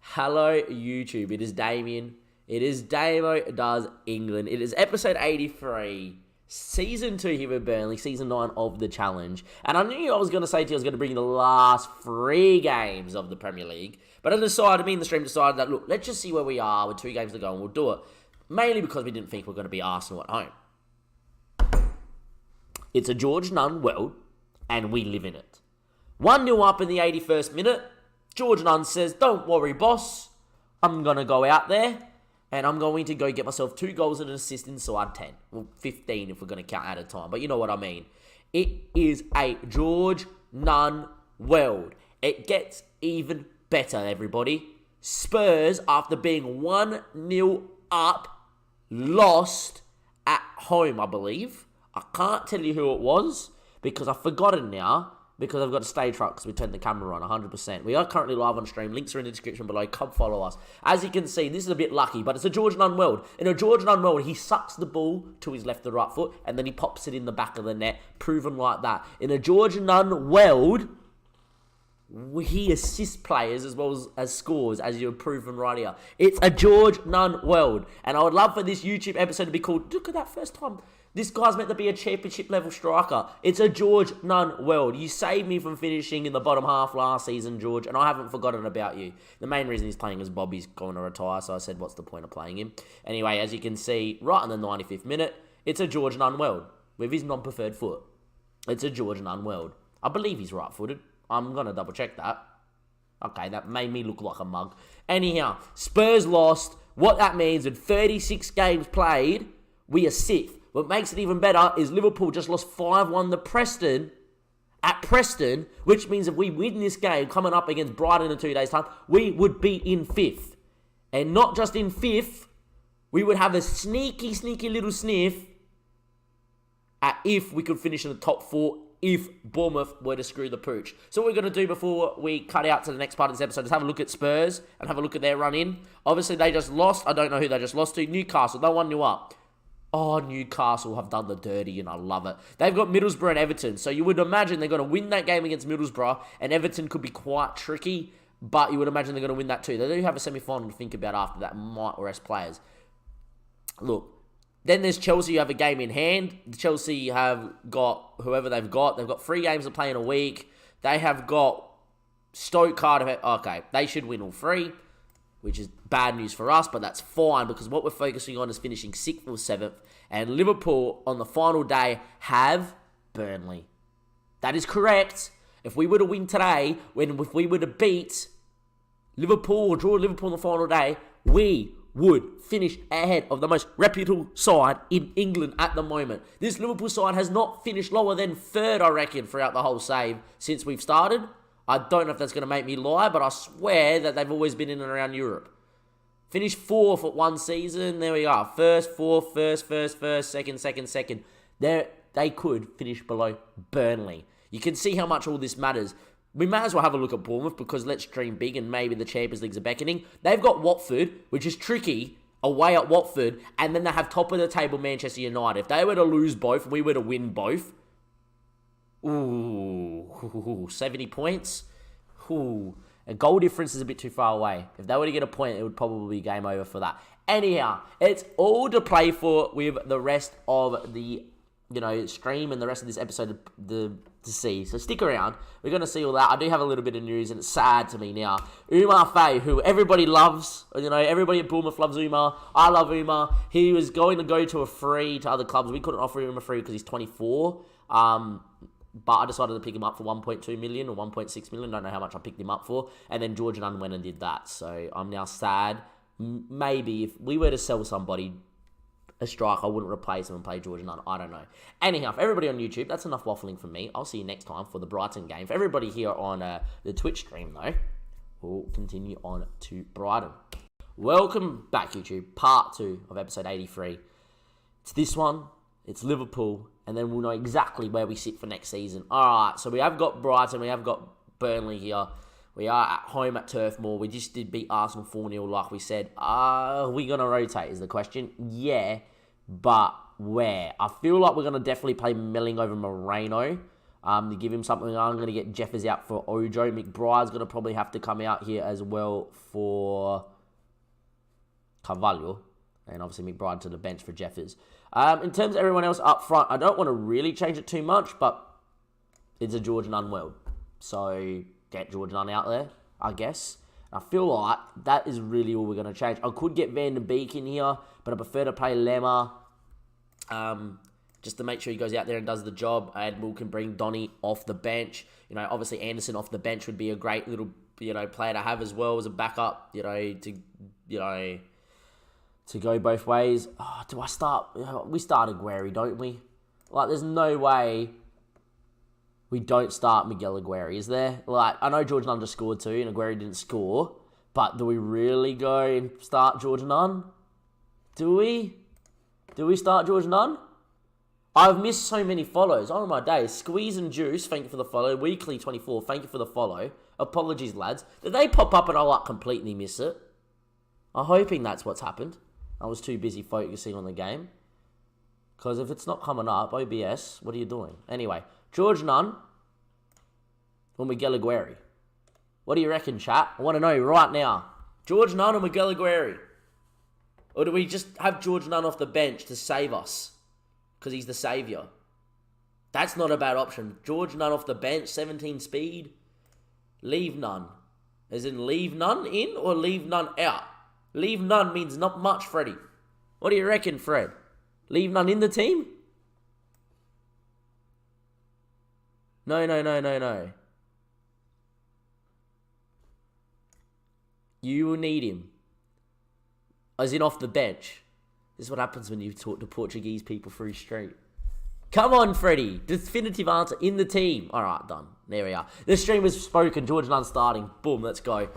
Hello, YouTube. It is Damien. It is DAMMO Does England. It is episode 83, season 2 here at Burnley, season 9 of the challenge. And I knew I was going to say to you I was going to bring you the last 3 games of the Premier League. But I decided, me and the stream decided that, look, let's just see where we are with 2 games to go and we'll do it. Mainly because we didn't think we were going to be Arsenal at home. It's a George Nunn world, and we live in it. 1-0 up in the 81st minute. George Nunn says, don't worry, boss. I'm going to go out there, and I'm going to go get myself 2 goals and an assist inside 10. Well, 15 if we're going to count at a time, but you know what I mean. It is a George Nunn world. It gets even better, everybody. Spurs, after being 1-0 up, lost at home, I believe. I can't tell you who it was, because I've forgotten now. Because I've got a stage right because we turned the camera on 100%. We are currently live on stream. Links are in the description below. Come follow us. As you can see, this is a bit lucky, but it's a George Nunn world. In a George Nunn world, he sucks the ball to his left or right foot, and then he pops it in the back of the net. Proven like that. In a George Nunn world, he assists players as well as scores, as you're proven right here. It's a George Nunn world. And I would love for this YouTube episode to be called, look at that first time. This guy's meant to be a championship level striker. It's a George Nunn world. You saved me from finishing in the bottom half last season, George, and I haven't forgotten about you. The main reason he's playing is Bobby's going to retire, so I said, what's the point of playing him? Anyway, as you can see, right in the 95th minute, it's a George Nunn world with his non-preferred foot. It's a George Nunn world. I believe he's right-footed. I'm going to double-check that. Okay, that made me look like a mug. Anyhow, Spurs lost. What that means, in 36 games played, we are 6th. What makes it even better is Liverpool just lost 5-1 to Preston at Preston, which means if we win this game coming up against Brighton in 2 days' time, we would be in 5th. And not just in 5th, we would have a sneaky little sniff at if we could finish in the top 4 if Bournemouth were to screw the pooch. So what we're going to do before we cut out to the next part of this episode is have a look at Spurs and have a look at their run-in. Obviously, they just lost. I don't know who they just lost to. Newcastle. They 1-0 up. Oh, Newcastle have done the dirty, and I love it. They've got Middlesbrough and Everton, so you would imagine they're going to win that game against Middlesbrough, and Everton could be quite tricky, but you would imagine they're going to win that too. They do have a semi-final to think about after that, might rest players. Look, then there's Chelsea, who have a game in hand. Chelsea have got whoever they've got. They've got 3 games to play in a week. They have got Stoke, Cardiff. Okay, they should win all 3. Which is bad news for us, but that's fine because what we're focusing on is finishing 6th or 7th. And Liverpool, on the final day, have Burnley. That is correct. If we were to win today, if we were to beat Liverpool or draw Liverpool on the final day, we would finish ahead of the most reputable side in England at the moment. This Liverpool side has not finished lower than 3rd, I reckon, throughout the whole save since we've started. I don't know if that's going to make me lie, but I swear that they've always been in and around Europe. Finished 4th at one season. There we are. 1st, 4th, 1st, 2nd, 2nd. They could finish below Burnley. You can see how much all this matters. We may as well have a look at Bournemouth because let's dream big and maybe the Champions Leagues are beckoning. They've got Watford, which is tricky, away at Watford, and then they have top of the table Manchester United. If they were to lose both and we were to win both, ooh, 70 points. Ooh, a goal difference is a bit too far away. If they were to get a point, it would probably be game over for that. Anyhow, it's all to play for with the rest of the, stream and the rest of this episode to see. So stick around. We're going to see all that. I do have a little bit of news, and it's sad to me now. Umar Faye, who everybody loves, everybody at Bournemouth loves Umar. I love Umar. He was going to go to a free to other clubs. We couldn't offer him a free because he's 24. But I decided to pick him up for 1.2 million or 1.6 million. Don't know how much I picked him up for. And then George Nunn went and did that. So I'm now sad. Maybe if we were to sell somebody a striker, I wouldn't replace him and play George Nunn. I don't know. Anyhow, for everybody on YouTube, that's enough waffling from me. I'll see you next time for the Brighton game. For everybody here on the Twitch stream, though, we'll continue on to Brighton. Welcome back, YouTube. Part 2 of episode 83. It's this one. It's Liverpool. And then we'll know exactly where we sit for next season. Alright, so we have got Brighton, we have got Burnley here. We are at home at Turf Moor. We just did beat Arsenal 4-0 like we said. Are we going to rotate is the question. Yeah, but where? I feel like we're going to definitely play Melling over Moreno. To give him something. I'm going to get Jeffers out for Ojo. McBride's going to probably have to come out here as well for Carvalho. And obviously McBride to the bench for Jeffers. In terms of everyone else up front, I don't want to really change it too much, but it's a George Nunn world. So get George Nunn out there, I guess. I feel like that is really all we're going to change. I could get Van der Beek in here, but I prefer to play Lemmer. Just to make sure he goes out there and does the job. And we can bring Donny off the bench. You know, obviously Anderson off the bench would be a great little, player to have as well as a backup, to go both ways. Oh, do I start? We start Aguero, don't we? Like, there's no way we don't start Miguel Aguero, is there? Like, I know George Nunn just scored too, and Aguero didn't score. But do we really go and start George Nunn? Do we? Do we start George Nunn? I've missed so many follows. Oh my days. Squeeze and Juice, thank you for the follow. Weekly24, thank you for the follow. Apologies, lads. Did they pop up and I completely miss it? I'm hoping that's what's happened. I was too busy focusing on the game. Because if it's not coming up, OBS, what are you doing? Anyway, George Nunn or Miguel Aguero? What do you reckon, chat? I want to know right now. George Nunn or Miguel Aguero? Or do we just have George Nunn off the bench to save us? Because he's the saviour. That's not a bad option. George Nunn off the bench, 17 speed. Leave Nunn. As in leave Nunn in or leave Nunn out? Leave Nunn means not much, Freddie. What do you reckon, Fred? Leave Nunn in the team? No. You will need him. As in off the bench. This is what happens when you talk to Portuguese people through street. Come on, Freddie. Definitive answer. In the team. All right, done. There we are. The stream was spoken. George Nunn starting. Boom, let's go.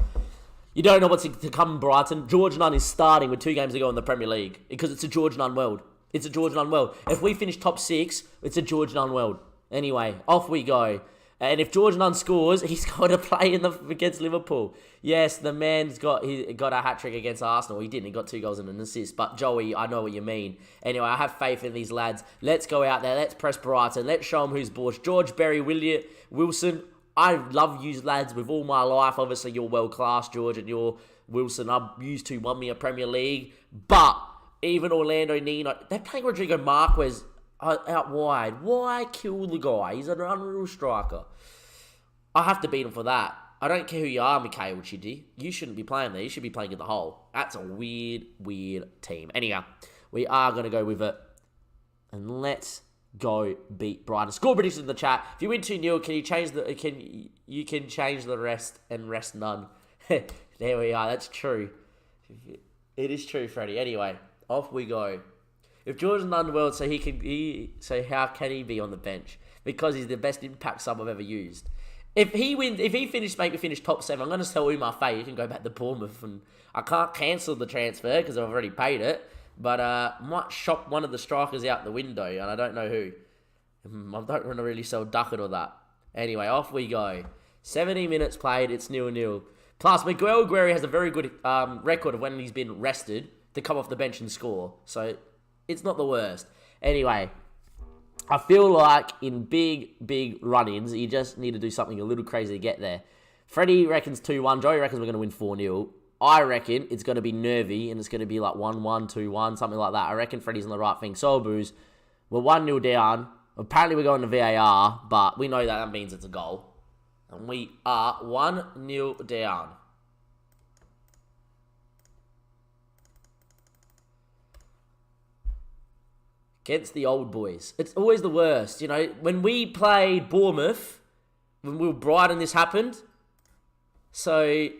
You don't know what's to come, Brighton. George Nunn is starting with 2 games to go in the Premier League. Because it's a George Nunn world. It's a George Nunn world. If we finish top 6, it's a George Nunn world. Anyway, off we go. And if George Nunn scores, he's got to play against Liverpool. Yes, the man's got a hat-trick against Arsenal. He didn't. He got 2 goals and an assist. But Joey, I know what you mean. Anyway, I have faith in these lads. Let's go out there. Let's press Brighton. Let's show them who's boss. George, Berry, Wilson. I love you lads with all my life. Obviously, you're world-class, George, and you're Wilson. I've used to won me a Premier League. But even Orlando Nino, they're playing Rodrigo Marquez out wide. Why kill the guy? He's an unreal striker. I have to beat him for that. I don't care who you are, Mikhail Chidi. You shouldn't be playing there. You should be playing in the hole. That's a weird team. Anyhow, we are going to go with it. And let's go beat Brighton. Score predictions in the chat. If you win 2-0, can you change the rest and rest none? There we are. That's true. It is true, Freddie. Anyway, off we go. If George Nunn world, so how can he be on the bench? Because he's the best impact sub I've ever used. If he make me finish top 7, I'm going to tell Umar Faye you can go back to Bournemouth, and I can't cancel the transfer because I've already paid it. But I might shop one of the strikers out the window, and I don't know who. I don't want to really sell Duckett or that. Anyway, off we go. 70 minutes played, it's 0-0. Plus, Miguel Aguero has a very good record of when he's been rested to come off the bench and score. So, it's not the worst. Anyway, I feel like in big run-ins, you just need to do something a little crazy to get there. Freddie reckons 2-1. Joey reckons we're going to win 4-0. I reckon it's going to be nervy, and it's going to be like 1-1, 2-1, something like that. I reckon Freddie's on the right thing. So, Boos, we're 1-0 down. Apparently, we're going to VAR, but we know that means it's a goal. And we are 1-0 down. Against the old boys. It's always the worst. You know, when we played Bournemouth, when we were Brighton, this happened. So,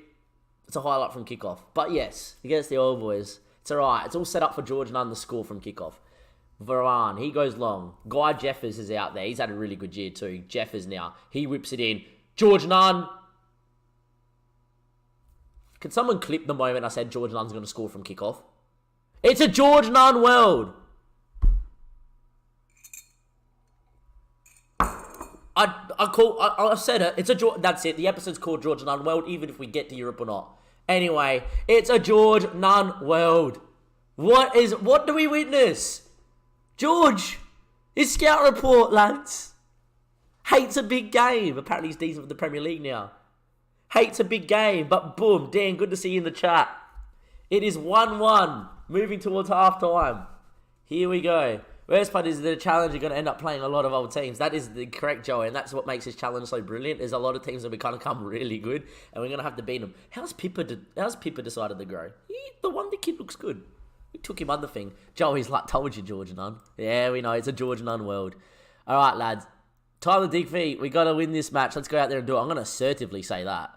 it's a highlight from kickoff. But yes, against the old boys. It's alright. It's all set up for George Nunn to score from kickoff. Varane, he goes long. Guy Jeffers is out there. He's had a really good year too. Jeffers now. He whips it in. George Nunn. Can someone clip the moment I said George Nunn's going to score from kickoff? It's a George Nunn world. I said it. That's it. The episode's called George Nunn World, even if we get to Europe or not. Anyway, it's a George Nunn world. What do we witness? George, his scout report, lads. Hates a big game. Apparently he's decent for the Premier League now. Hates a big game, but boom. Dan, good to see you in the chat. It is 1-1, moving towards half-time. Here we go. Worst part is the challenge, you're going to end up playing a lot of old teams. That is the correct, Joey, and that's what makes this challenge so brilliant. There's a lot of teams that we kind of come really good, and we're going to have to beat them. How's Pippa decided to grow? The wonder kid looks good. We took him under thing. Joey's like, told you, George Nunn. Yeah, we know, it's a George Nunn world. All right, lads. Time to dig feet. We got to win this match. Let's go out there and do it. I'm going to assertively say that.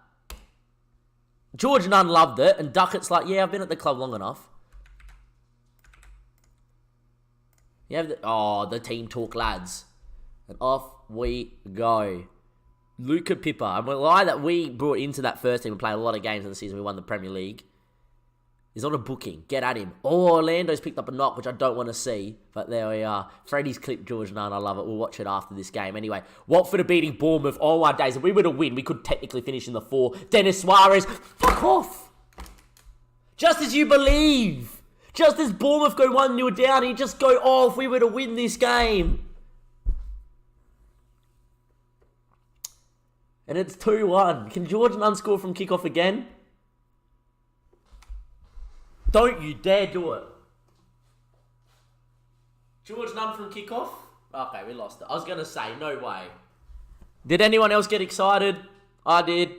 George Nunn loved it, and Duckett's like, yeah, I've been at the club long enough. You have the team talk, lads. And off we go. Luca Pippa. I'm going to lie that we brought into that first team and played a lot of games in the season. We won the Premier League. He's on a booking. Get at him. Oh, Orlando's picked up a knock, which I don't want to see. But there we are. Freddie's clipped George Nunn. I love it. We'll watch it after this game. Anyway, Watford are beating Bournemouth. Oh, my days. If we were to win, we could technically finish in the 4. Dennis Suarez. Fuck off. Just as you believe. Just as Bournemouth go 1-0 down, you just go, oh, if we were to win this game. And it's 2-1. Can George Nunn score from kickoff again? Don't you dare do it. George Nunn from kickoff? Okay, we lost it. I was going to say, no way. Did anyone else get excited? I did.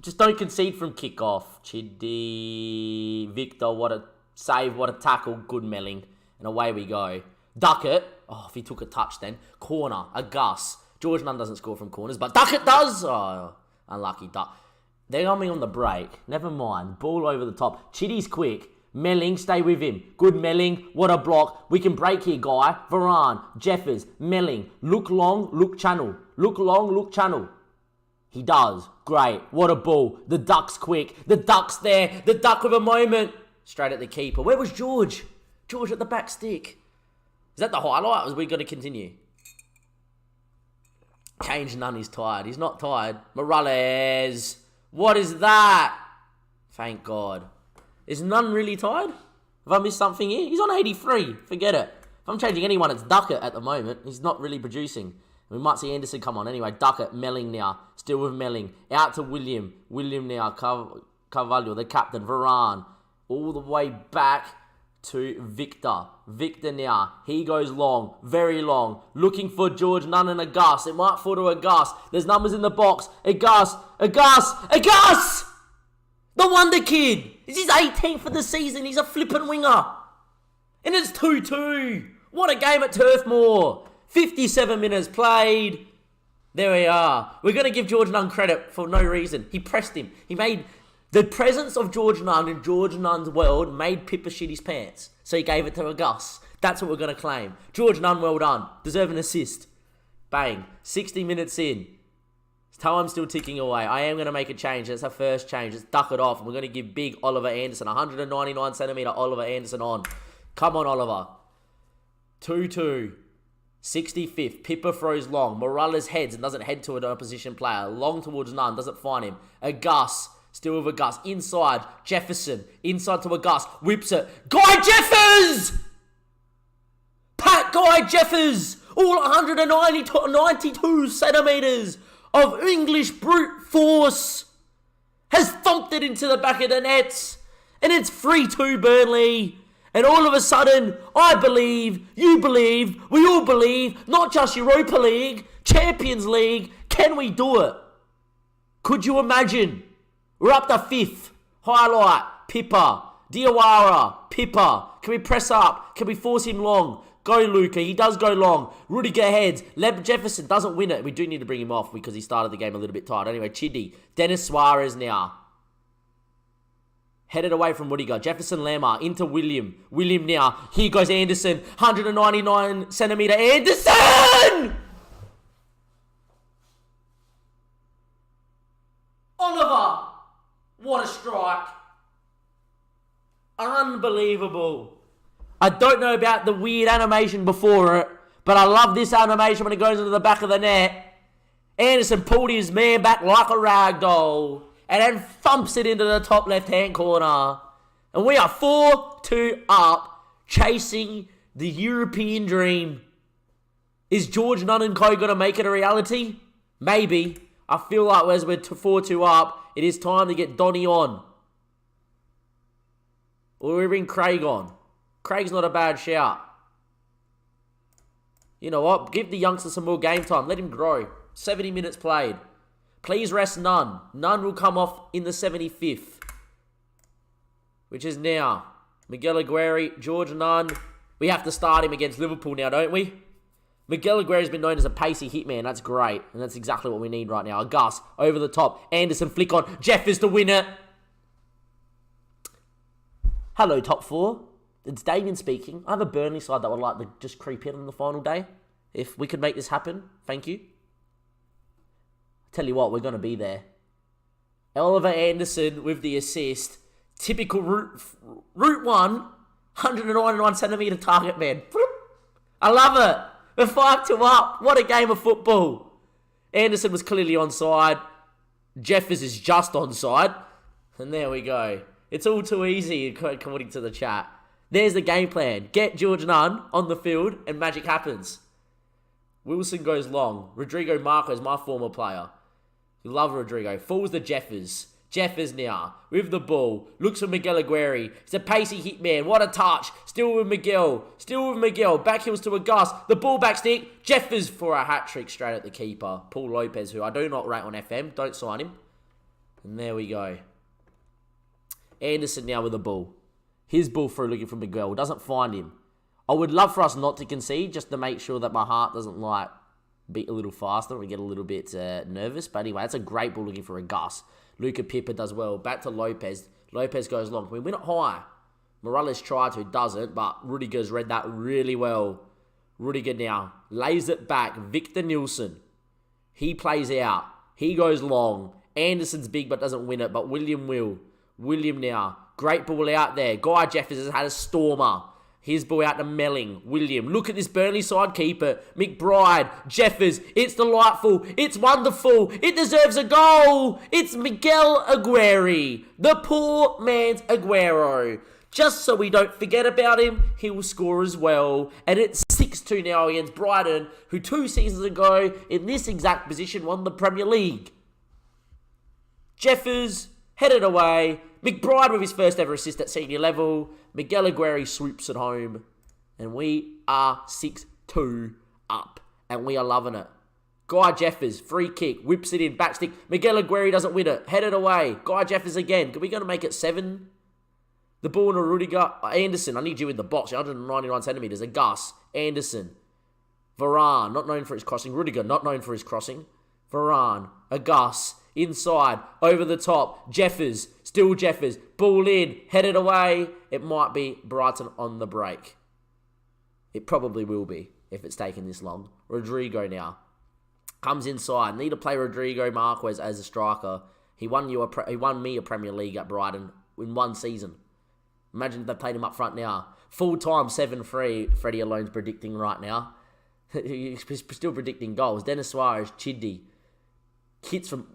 Just don't concede from kickoff. Chiddy. Victor, what a save, what a tackle. Good Melling. And away we go. Duckett. Oh, if he took a touch then. Corner. A Gus. George Nunn doesn't score from corners, but Duckett does. Oh, unlucky Duck. They're coming on the break. Never mind. Ball over the top. Chiddy's quick. Melling, stay with him. Good Melling. What a block. We can break here, guy. Varane. Jeffers. Melling. Look long, look channel. Look long, look channel. He does. Great. What a ball. The Duck's quick. The Duck's there. The Duck with a moment. Straight at the keeper. Where was George? George at the back stick. Is that the highlight? Or is we got to continue? Change Nunn is tired. He's not tired. Morales. What is that? Thank God. Is Nunn really tired? Have I missed something here? He's on 83. Forget it. If I'm changing anyone, it's Duckett at the moment. He's not really producing. We might see Anderson come on. Anyway, Duckett, Melling now. Still with Melling. Out to William. William now. Carvalho, the captain. Varane. All the way back to Victor. Victor now. He goes long. Very long. Looking for George Nunn and a Gus. It might fall to a Gus. There's numbers in the box. A Gus. A Gus. A Gus! The Wonder Kid. This is 18th for the season. He's a flippin' winger. And it's 2-2. What a game at Turf Moor. 57 minutes played. There we are. We're going to give George Nunn credit for no reason. He pressed him. He made... The presence of George Nunn in George Nunn's world made Pippa shit his pants. So he gave it to a Gus. That's what we're going to claim. George Nunn, well done. Deserve an assist. Bang. 60 minutes in. Time's still ticking away. I am going to make a change. That's our first change. Let's duck it off. We're going to give big Oliver Anderson, 199 centimetre Oliver Anderson on. Come on, Oliver. 2-2. 65th. Pippa throws long. Morales heads and doesn't head to an opposition player. Long towards Nunn. Doesn't find him. A Gus. Still with a Gus. Inside. Jefferson. Inside to a Gus. Whips it. Guy Jeffers! Pat Guy Jeffers! All 192 centimetres of English brute force has thumped it into the back of the nets. And it's 3-2 Burnley. And all of a sudden, I believe, you believe, we all believe, not just Europa League, Champions League, can we do it? Could you imagine? We're up to 5th. Highlight, Pippa. Diawara, Pippa. Can we press up? Can we force him long? Go Luca. He does go long. Rudiger heads. Leb Jefferson doesn't win it. We do need to bring him off because he started the game a little bit tired. Anyway, Chiddy. Dennis Suarez now. Headed away from Rudiger. Jefferson Lamar into William. William now. Here goes Anderson. 199 centimetre Anderson! Oliver! What a strike. Unbelievable. I don't know about the weird animation before it, but I love this animation when it goes into the back of the net. Anderson pulled his man back like a rag doll and then thumps it into the top left-hand corner. And we are 4-2 up, chasing the European dream. Is George Nunn and co going to make it a reality? Maybe. I feel like as we're 4-2 up, it is time to get Donny on. Or we bring Craig on. Craig's not a bad shout. You know what? Give the youngster some more game time. Let him grow. 70 minutes played. Please rest Nunn. Nunn will come off in the 75th. Which is now. Miguel Aguirre, George Nunn. We have to start him against Liverpool now, don't we? Miguel Aguirre has been known as a pacey hitman. That's great. And that's exactly what we need right now. A Gus over the top. Anderson flick on. Jeff is the winner. Hello, top four. It's Damien speaking. I have a Burnley side that would like to just creep in on the final day. If we could make this happen, thank you. Tell you what, we're going to be there. Oliver Anderson with the assist. Typical route 1, 199 centimetre target man. I love it. We're 5-2 up. What a game of football. Anderson was clearly onside. Jeffers is just onside. And there we go. It's all too easy according to the chat. There's the game plan. Get George Nunn on the field and magic happens. Wilson goes long. Rodrigo Marquez, my former player. You love Rodrigo. Falls the Jeffers. Jeffers now with the ball. Looks for Miguel Aguirre. It's a pacey hit man. What a touch. Still with Miguel. Still with Miguel. Back heels to a Gus. The ball back stick. Jeffers for a hat-trick straight at the keeper. Paul Lopez, who I do not rate on FM. Don't sign him. And there we go. Anderson now with the ball. His ball through looking for Miguel. Doesn't find him. I would love for us not to concede just to make sure that my heart doesn't like beat a little faster and get a little bit nervous. But anyway, that's a great ball looking for a Gus. Luca Pippa does well. Back to Lopez. Lopez goes long. Can we win it high? Morales tried to, doesn't, but Rudiger's read that really well. Rudiger now lays it back. Victor Nilsson. He plays out. He goes long. Anderson's big but doesn't win it, but William will. William now. Great ball out there. Guy Jeffers has had a stormer. His ball out to Melling. William. Look at this Burnley side keeper. McBride. Jeffers. It's delightful. It's wonderful. It deserves a goal. It's Miguel Aguirre. The poor man's Aguero. Just so we don't forget about him, he will score as well. And it's 6-2 now against Brighton, who 2 seasons ago, in this exact position, won the Premier League. Jeffers headed away. McBride with his first ever assist at senior level. Miguel Aguirre swoops it home. And we are 6-2 up. And we are loving it. Guy Jeffers, free kick, whips it in, backstick. Miguel Aguirre doesn't win it. Headed away. Guy Jeffers again. Are we going to make it 7? The ball in a Rudiger. Anderson, I need you in the box. 199 centimetres. A Gus. Anderson. Varane, not known for his crossing. Rudiger, not known for his crossing. Varane. A Gus. Inside. Over the top. Jeffers. Still Jeffers. Ball in. Headed away. It might be Brighton on the break. It probably will be if it's taken this long. Rodrigo now. Comes inside. Need to play Rodrigo Marquez as a striker. He won me a Premier League at Brighton in 1 season. Imagine if they played him up front now. Full-time 7-3. Freddie Alone's predicting right now. He's still predicting goals. Dennis Suarez. Chiddy. Hits from...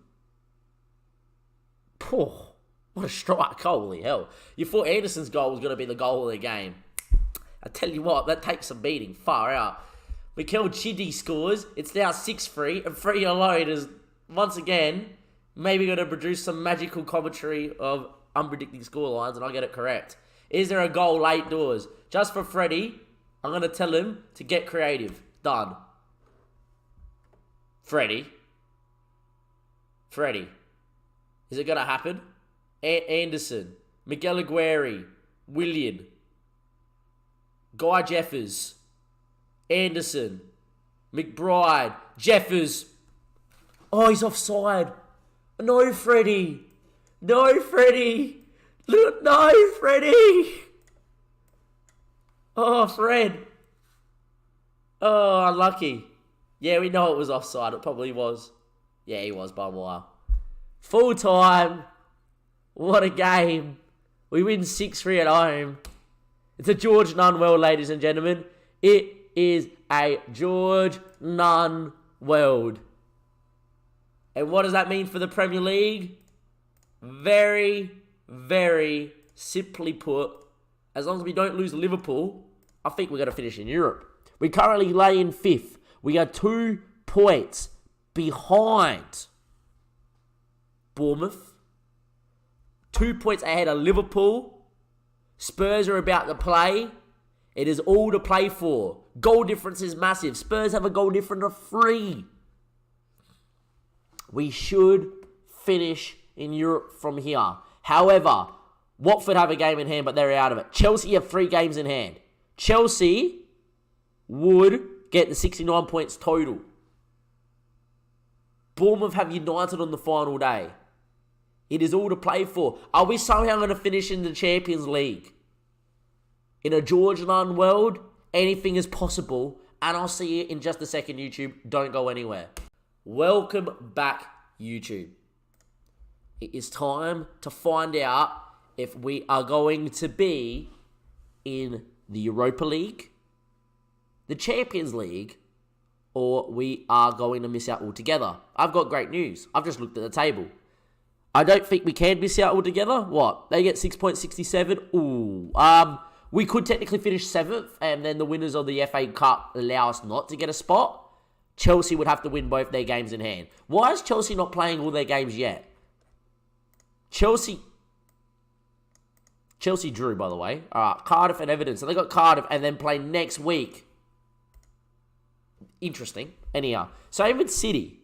Poor. What a strike. Holy hell. You thought Anderson's goal was going to be the goal of the game. I tell you what, that takes some beating. Far out. Mikel Chiddy scores. It's now 6-3. And Freddie Alone is, once again, maybe going to produce some magical commentary of unpredicting scorelines, and I'll get it correct. Is there a goal late doors? Just for Freddie, I'm going to tell him to get creative. Done. Freddie. Is it going to happen? Anderson. Miguel Aguirre. Willian. Guy Jeffers. Anderson. McBride. Jeffers. Oh, he's offside. No, Freddie. No, Freddie. Look, no, Freddie. Oh, Fred. Oh, unlucky. Yeah, we know it was offside. It probably was. Yeah, he was by a while. Full time. What a game. We win 6-3 at home. It's a George Nunn world, ladies and gentlemen. It is a George Nunn world. And what does that mean for the Premier League? Very, very simply put, as long as we don't lose Liverpool, I think we're going to finish in Europe. We currently lay in 5th. We are 2 points behind Bournemouth. 2 points ahead of Liverpool. Spurs are about to play. It is all to play for. Goal difference is massive. Spurs have a goal difference of 3. We should finish in Europe from here. However, Watford have a game in hand, but they're out of it. Chelsea have 3 games in hand. Chelsea would get the 69 points total. Bournemouth have United on the final day. It is all to play for. Are we somehow going to finish in the Champions League? In a George Nunn world, anything is possible. And I'll see you in just a second, YouTube. Don't go anywhere. Welcome back, YouTube. It is time to find out if we are going to be in the Europa League, the Champions League, or we are going to miss out altogether. I've got great news. I've just looked at the table. I don't think we can miss out altogether. What? They get 6.67? Ooh. We could technically finish 7th, and then the winners of the FA Cup allow us not to get a spot. Chelsea would have to win both their games in hand. Why is Chelsea not playing all their games yet? Chelsea drew, by the way. Cardiff and Everton. So they got Cardiff and then play next week. Interesting. Anyhow, same with City.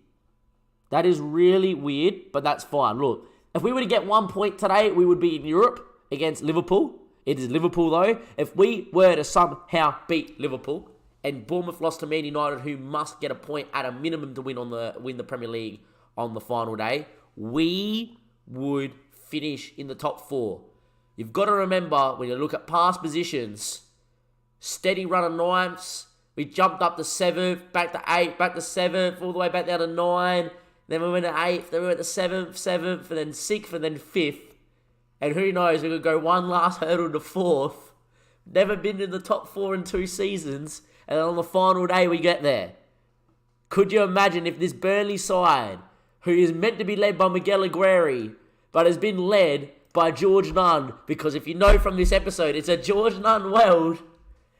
That is really weird, but that's fine. Look, if we were to get 1 point today, we would be in Europe against Liverpool. It is Liverpool, though. If we were to somehow beat Liverpool, and Bournemouth lost to Man United, who must get a point at a minimum to win the Premier League on the final day, we would finish in the top 4. You've got to remember, when you look at past positions, steady run of 9ths, we jumped up to 7th, back to 8th, back to 7th, all the way back down to 9, then we went to 8th, then we went to 7th, and then 6th, and then 5th. And who knows, we could go one last hurdle to 4th. Never been in the top 4 in 2 seasons, and then on the final day we get there. Could you imagine if this Burnley side, who is meant to be led by Miguel Aguirre, but has been led by George Nunn, because if you know from this episode, it's a George Nunn world,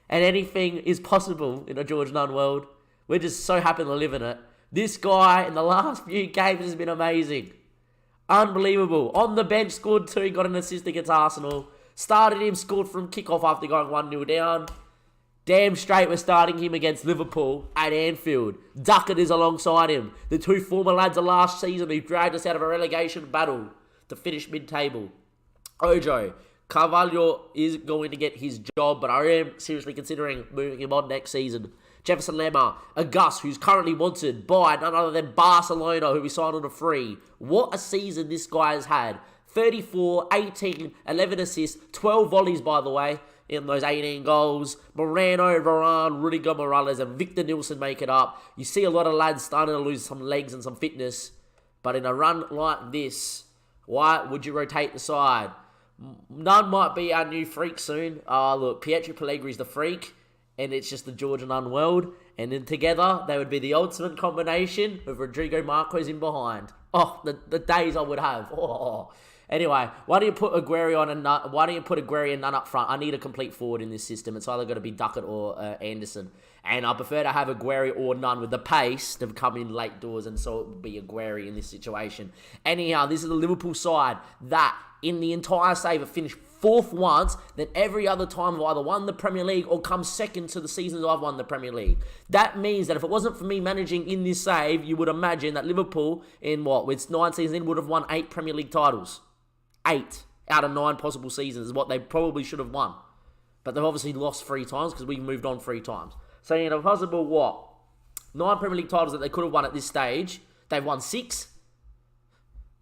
and anything is possible in a George Nunn world. We're just so happy to live in it. This guy, in the last few games, has been amazing. Unbelievable. On the bench, scored 2, got an assist against Arsenal. Started him, scored from kickoff after going 1-0 down. Damn straight we're starting him against Liverpool at Anfield. Duckett is alongside him. The 2 former lads of last season who dragged us out of a relegation battle to finish mid-table. Ojo. Carvalho is going to get his job, but I am seriously considering moving him on next season. Jefferson Lemmer, a Gus who's currently wanted by none other than Barcelona, who we signed on a free. What a season this guy has had. 34, 18, 11 assists, 12 volleys, by the way, in those 18 goals. Moreno, Varane, Rudiger Morales, and Victor Nilsson make it up. You see a lot of lads starting to lose some legs and some fitness, but in a run like this, why would you rotate the side? Nunn might be our new freak soon. Look, Pietro Pellegri's the freak, and it's just the George Nunn world. And then together, they would be the ultimate combination with Rodrigo Marquez in behind. Oh, the days I would have. Oh. Anyway, why do you put Aguirre on and Nunn? Why don't you put Aguirre and Nunn up front? I need a complete forward in this system. It's either got to be Duckett or Anderson. And I prefer to have Aguirre or Nunn with the pace to come in late doors, and so it would be Aguirre in this situation. Anyhow, this is the Liverpool side that, in the entire save, have finished 4th once, then every other time have either won the Premier League or come second to the seasons I've won the Premier League. That means that if it wasn't for me managing in this save, you would imagine that Liverpool, in with 9 seasons in, would have won 8 Premier League titles. 8 out of 9 possible seasons is what they probably should have won. But they've obviously lost 3 times because we moved on 3 times. So in a possible, 9 Premier League titles that they could have won at this stage, they've won 6.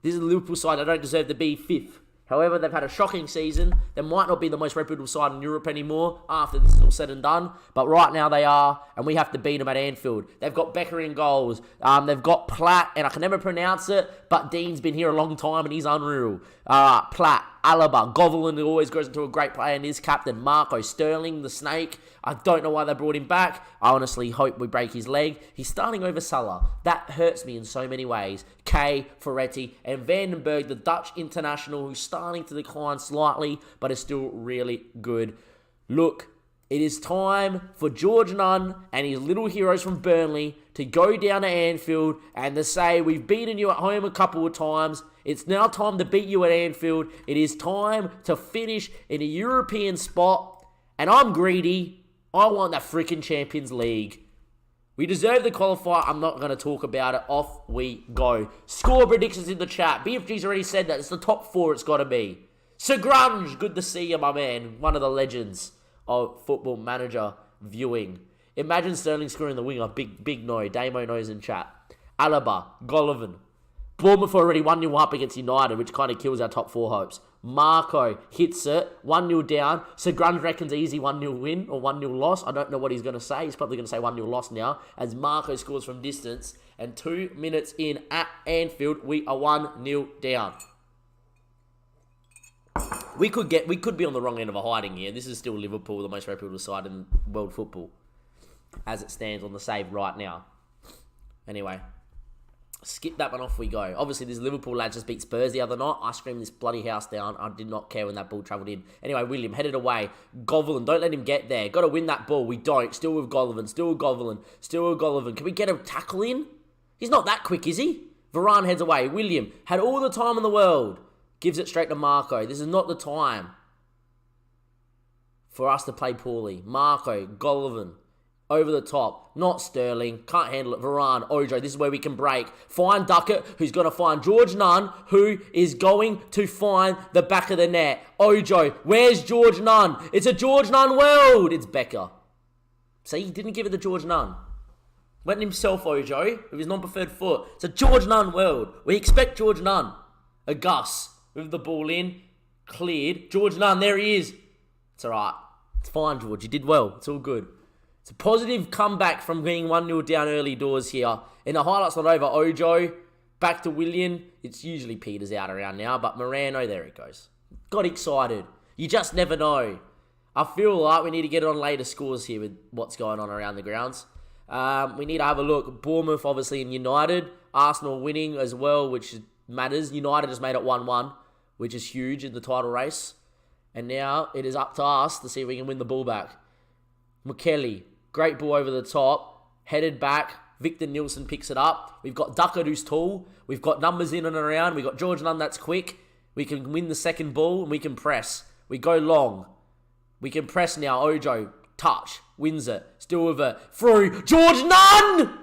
This is the Liverpool side that don't deserve to be 5th. However, they've had a shocking season. They might not be the most reputable side in Europe anymore after this is all said and done. But right now they are, and we have to beat them at Anfield. They've got Becker in goals. They've got Platt, and I can never pronounce it, but Dean's been here a long time, and he's unreal. Platt, Alaba, Govelin, who always grows into a great player, and his captain, Marco Sterling, the snake. I don't know why they brought him back. I honestly hope we break his leg. He's starting over Salah. That hurts me in so many ways. Kay, Ferretti, and Vandenberg, the Dutch international, who's starting to decline slightly, but is still really good. Look, It is time for George Nunn and his little heroes from Burnley to go down to Anfield and to say, we've beaten you at home a couple of times. It's now time to beat you at Anfield. It is time to finish in a European spot. And I'm greedy. I want the freaking Champions League. We deserve the qualifier. I'm not going to talk about it. Off we go. Score predictions in the chat. BFG's already said that. It's the top 4 it's got to be. Sir Grunge, good to see you, my man. One of the legends of Football Manager viewing. Imagine Sterling scoring the winger. Big no. DAMMO knows in chat. Alaba, Golovin. Bournemouth already 1-0 up against United, which kind of kills our top 4 hopes. Marco hits it. 1-0 down. Sir Grunge reckons easy 1-0 win or 1-0 loss. I don't know what he's going to say. He's probably going to say 1-0 loss now as Marco scores from distance. And 2 minutes in at Anfield, we are 1-0 down. We could be on the wrong end of a hiding here. This is still Liverpool, the most reputable side in world football, as it stands on the save right now. Anyway, skip that one, off we go. Obviously, this Liverpool lad just beat Spurs the other night. I screamed this bloody house down. I did not care when that ball travelled in. Anyway, William headed away. Golovin, don't let him get there. Got to win that ball. We don't. Still with Golovin. Can we get a tackle in? He's not that quick, is he? Varane heads away. William had all the time in the world. Gives it straight to Marco. This is not the time for us to play poorly. Marco, Golovin, over the top. Not Sterling. Can't handle it. Varane, Ojo. This is where we can break. Find Duckett, who's going to find George Nunn, who is going to find the back of the net. Ojo, where's George Nunn? It's a George Nunn world. It's Becker. See, he didn't give it to George Nunn. Went himself, Ojo, with his non-preferred foot. It's a George Nunn world. We expect George Nunn. A Gus. With the ball in, cleared. George Nunn, there he is. It's all right. It's fine, George. You did well. It's all good. It's a positive comeback from being 1-0 down early doors here. And the highlight's not over. Ojo, back to William. It's usually Peters out around now, but Morano, there it goes. Got excited. You just never know. I feel like we need to get on later scores here with what's going on around the grounds. We need to have a look. Bournemouth, obviously, and United. Arsenal winning as well, which matters. United just made it 1-1. Which is huge in the title race. And now it is up to us to see if we can win the ball back. McKelly, great ball over the top. Headed back. Victor Nilsson picks it up. We've got Duckett, who's tall. We've got numbers in and around. We've got George Nunn, that's quick. We can win the second ball and we can press. We go long. We can press now. Ojo, touch, wins it. Still with it. Through. George Nunn!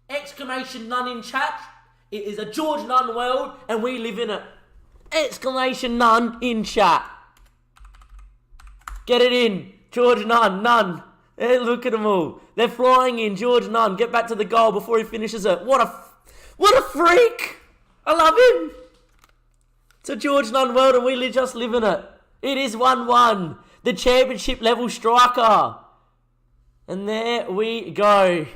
Exclamation Nunn in chat. It is a George Nunn world, and we live in it. Exclamation Nunn in chat. Get it in. George Nunn, Nunn. Hey, look at them all. They're flying in. George Nunn, get back to the goal before he finishes it. What a freak. I love him. It's a George Nunn world, and we just live in it. It is 1-1. The championship level striker. And there we go.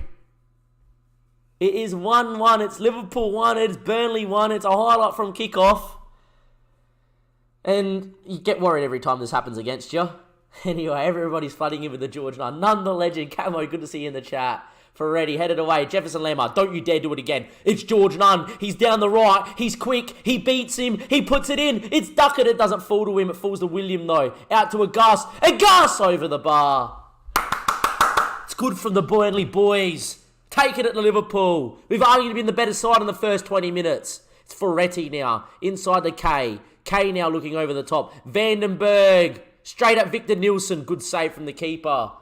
It is 1-1. It's Liverpool 1. It's Burnley 1. It's a highlight from kickoff. And you get worried every time this happens against you. Anyway, everybody's flooding in with the George Nunn. Nunn the legend. Camo, good to see you in the chat. Ferretti headed away. Jefferson Lamar, don't you dare do it again. It's George Nunn. He's down the right. He's quick. He beats him. He puts it in. It's Duckett. It doesn't fall to him. It falls to William, though. Out to a Gus. A Gus over the bar. It's good from the Burnley boys. Take it at Liverpool. We've arguably been the better side in the first 20 minutes. It's Ferretti now. Inside the K. K now looking over the top. Vandenberg. Straight at Victor Nilsson. Good save from the keeper.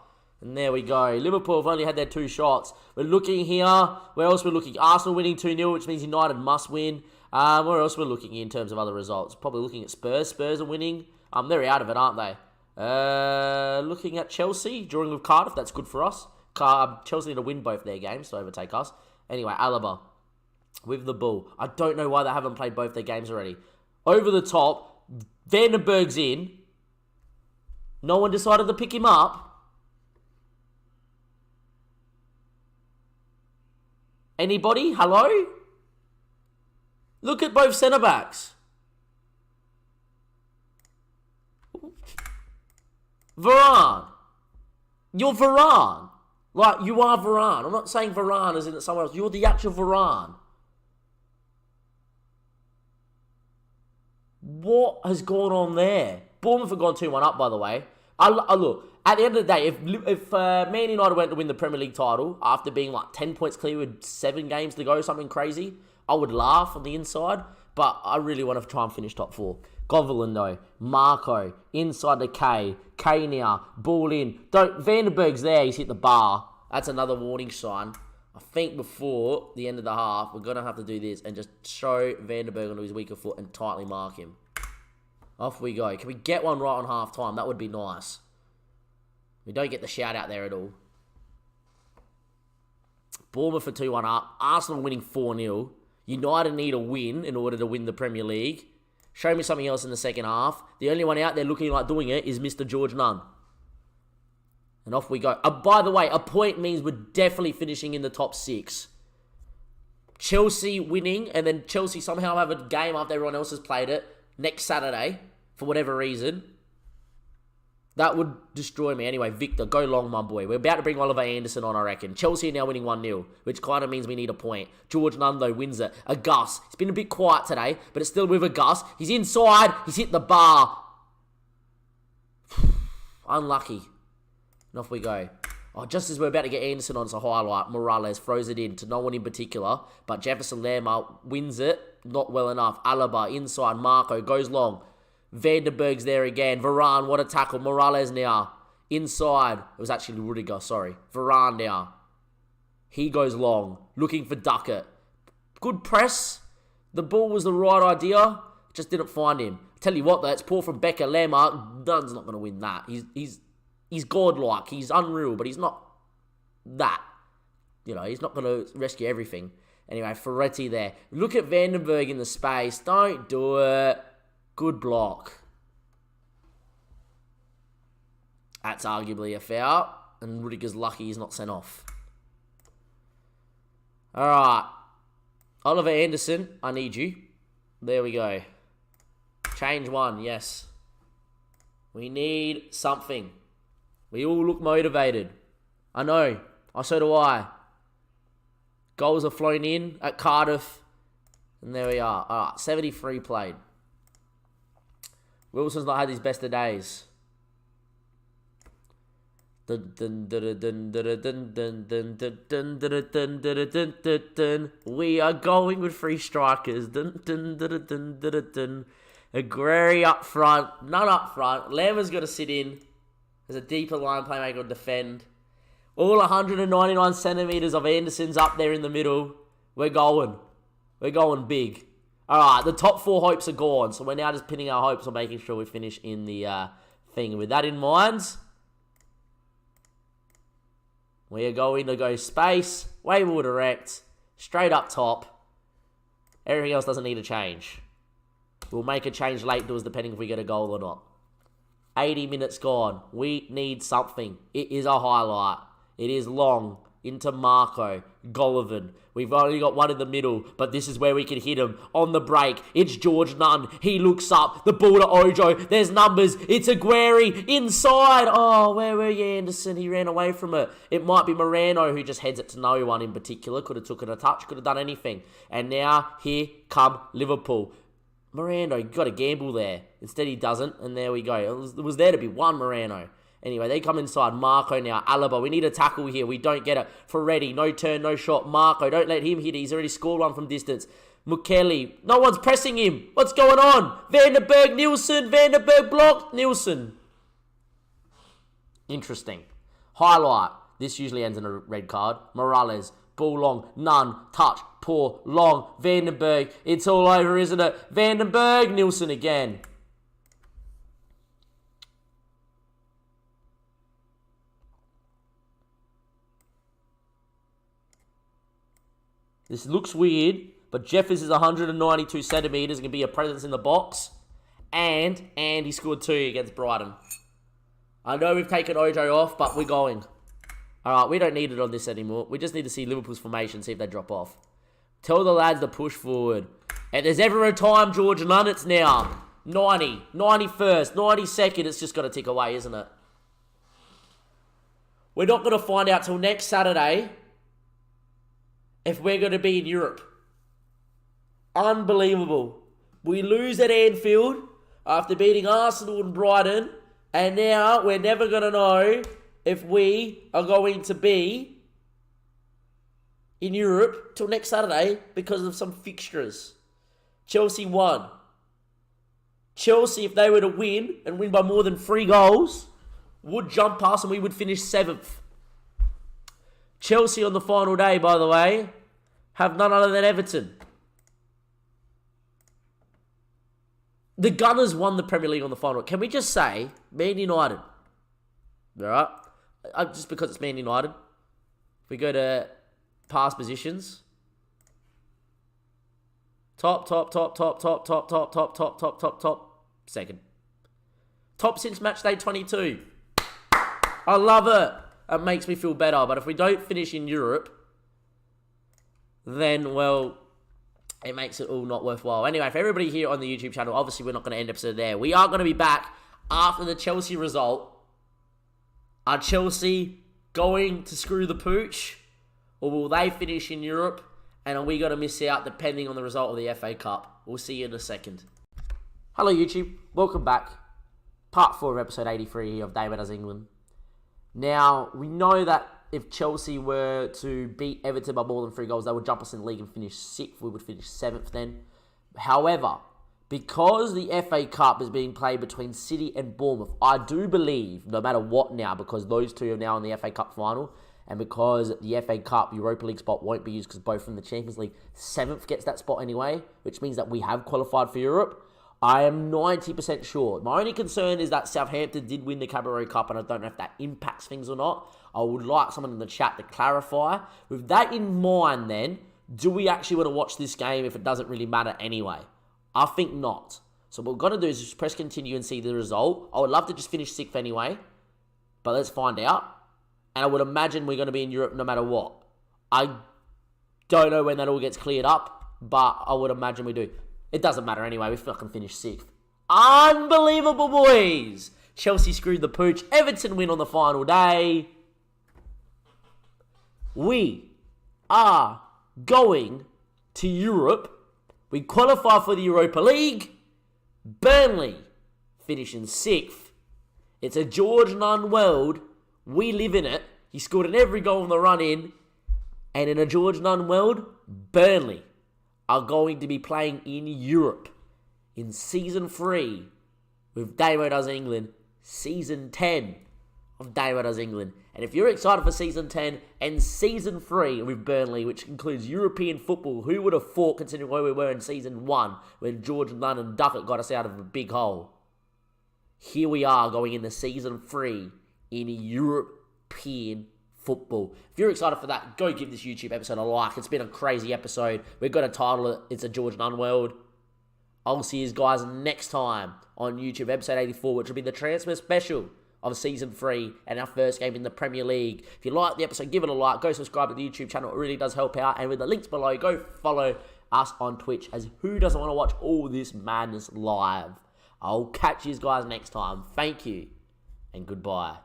And there we go. Liverpool have only had their 2 shots. We're looking here. Where else we're looking? Arsenal winning 2-0, which means United must win. Where else we're looking in terms of other results? Probably looking at Spurs. Spurs are winning. They're out of it, aren't they? Looking at Chelsea. Drawing with Cardiff. That's good for us. Chelsea need to win both their games to overtake us. Anyway, Alaba with the ball. I don't know why they haven't played both their games already. Over the top. Vandenberg's in. No one decided to pick him up. Anybody? Hello? Look at both centre-backs. Varane. You're Varane. Like, you are Varane. I'm not saying Varane as in it's someone else. You're the actual Varane. What has gone on there? Bournemouth have gone 2-1 up, by the way. I look, at the end of the day, if Man United went to win the Premier League title after being like 10 points clear with 7 games to go, something crazy, I would laugh on the inside, but I really want to try and finish top 4. Goverland, though. Marco, inside the K now, ball in. Vandenberg's there, he's hit the bar. That's another warning sign. I think before the end of the half, we're going to have to do this and just show Vandenberg onto his weaker foot and tightly mark him. Off we go. Can we get one right on half time? That would be nice. We don't get the shout out there at all. Bournemouth for 2-1 up. Arsenal winning 4-0. United need a win in order to win the Premier League. Show me something else in the second half. The only one out there looking like doing it is Mr. George Nunn. And off we go. By the way, a point means we're definitely finishing in the top 6. Chelsea winning, and then Chelsea somehow have a game after everyone else has played it next Saturday, for whatever reason. That would destroy me. Anyway, Victor, go long, my boy. We're about to bring Oliver Anderson on, I reckon. Chelsea are now winning 1-0, which kind of means we need a point. George Nunn, though, wins it. A Gus. It's been a bit quiet today, but it's still with a Gus. He's inside. He's hit the bar. Unlucky. And off we go. Oh, just as we're about to get Anderson on, it's a highlight. Morales throws it in to no one in particular, but Jefferson Lerma wins it. Not well enough. Alaba inside. Marco goes long. Vandenberg's there again. Varane, what a tackle. Morales now. Inside. It was actually Rudiger, sorry. Varane now. He goes long. Looking for Duckett. Good press. The ball was the right idea. Just didn't find him. Tell you what, though, it's poor from Becker. Lerma, Dunn's not going to win that. He's godlike. He's unreal, but he's not that. You know, he's not going to rescue everything. Anyway, Ferretti there. Look at Vandenberg in the space. Don't do it. Good block. That's arguably a foul. And Rudiger's lucky he's not sent off. Alright. Oliver Anderson, I need you. There we go. Change 1, yes. We need something. We all look motivated. I know. So do I. Goals are flown in at Cardiff. And there we are. Alright, 73 played. Wilson's not had his best of days. We are going with 3 strikers. Aguero up front. None up front. Lerma's got to sit in. There's a deeper line playmaker to defend. All 199 centimetres of Anderson's up there in the middle. We're going. We're going big. Alright, the top 4 hopes are gone. So we're now just pinning our hopes on making sure we finish in the thing. With that in mind, we are going to go space, way more direct, straight up top. Everything else doesn't need a change. We'll make a change late doors depending if we get a goal or not. 80 minutes gone. We need something. It is a highlight. It is long. Into Marco. Golovin. We've only got one in the middle, but this is where we can hit him. On the break, it's George Nunn. He looks up. The ball to Ojo. There's numbers. It's Aguero. Inside. Oh, where were you, Anderson? He ran away from it. It might be Moreno who just heads it to no one in particular. Could have took it a touch. Could have done anything. And now, here come Liverpool. Moreno, you got to gamble there. Instead, he doesn't. And there we go. It was there to be one Moreno. Anyway, they come inside. Marco now. Alaba, we need a tackle here. We don't get it. Ferretti, no turn, no shot. Marco, don't let him hit it. He's already scored one from distance. Mukeli, no one's pressing him. What's going on? Vandenberg, Nielsen. Vandenberg blocked. Nielsen. Interesting. Highlight. This usually ends in a red card. Morales, ball long. Nunn, touch, poor, long. Vandenberg, it's all over, isn't it? Vandenberg, Nielsen again. This looks weird, but Jeffers is 192 centimetres, going to be a presence in the box. And he scored 2 against Brighton. I know we've taken Ojo off, but we're going. Alright, we don't need it on this anymore. We just need to see Liverpool's formation, see if they drop off. Tell the lads to push forward. And there's ever a time, George Nunn, it's now. 90, 91st, 92nd, it's just got to tick away, isn't it? We're not going to find out till next Saturday if we're going to be in Europe. Unbelievable. We lose at Anfield. after beating Arsenal and Brighton, and now we're never going to know if we are going to be in Europe till next Saturday because of some fixtures. Chelsea won. Chelsea, if they were to win and win by more than 3 goals, would jump us and we would finish 7th. Chelsea on the final day, by the way, have none other than Everton. The Gunners won the Premier League on the final. Can we just say, Man United? Alright? Just because it's Man United. If we go to past positions. Top. Second. Top since match day 22. I love it. It makes me feel better. But if we don't finish in Europe, then, well, it makes it all not worthwhile. Anyway, for everybody here on the YouTube channel, obviously we're not going to end episode there. We are going to be back after the Chelsea result. Are Chelsea going to screw the pooch? Or will they finish in Europe? And are we going to miss out depending on the result of the FA Cup? We'll see you in a second. Hello YouTube, welcome back. Part 4 of episode 83 here of DAMMO Does England. Now, we know that if Chelsea were to beat Everton by more than 3 goals, they would jump us in the league and finish 6th. We would finish 7th then. However, because the FA Cup is being played between City and Bournemouth, I do believe, no matter what now, because those two are now in the FA Cup final, and because the FA Cup Europa League spot won't be used because both from the Champions League, 7th gets that spot anyway, which means that we have qualified for Europe. I am 90% sure. My only concern is that Southampton did win the Carabao Cup, and I don't know if that impacts things or not. I would like someone in the chat to clarify. With that in mind then, do we actually want to watch this game if it doesn't really matter anyway? I think not. So what we're going to do is just press continue and see the result. I would love to just finish 6th anyway, but let's find out. And I would imagine we're going to be in Europe no matter what. I don't know when that all gets cleared up, but I would imagine we do. It doesn't matter anyway. We fucking finished 6th. Unbelievable, boys. Chelsea screwed the pooch. Everton win on the final day. We are going to Europe. We qualify for the Europa League. Burnley finishing 6th. It's a George Nunn world. We live in it. He scored in every goal in the run-in. And in a George Nunn world, Burnley are going to be playing in Europe in Season 3 with DAMMO Does England, Season 10 of DAMMO Does England. And if you're excited for Season 10 and Season 3 with Burnley, which includes European football, who would have thought, considering where we were in Season 1, when George Nunn and Duckett got us out of a big hole. Here we are going into Season 3 in European football. If you're excited for that, go give this YouTube episode a like. It's been a crazy episode. We're going to title it, It's a George Nunn World. I'll see you guys next time on YouTube, episode 84, which will be the transfer special of Season 3 and our first game in the Premier League. If you like the episode, give it a like. Go subscribe to the YouTube channel. It really does help out. And with the links below, go follow us on Twitch, as who doesn't want to watch all this madness live? I'll catch you guys next time. Thank you and goodbye.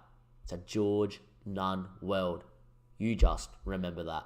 It's a George Nunn world. You just remember that.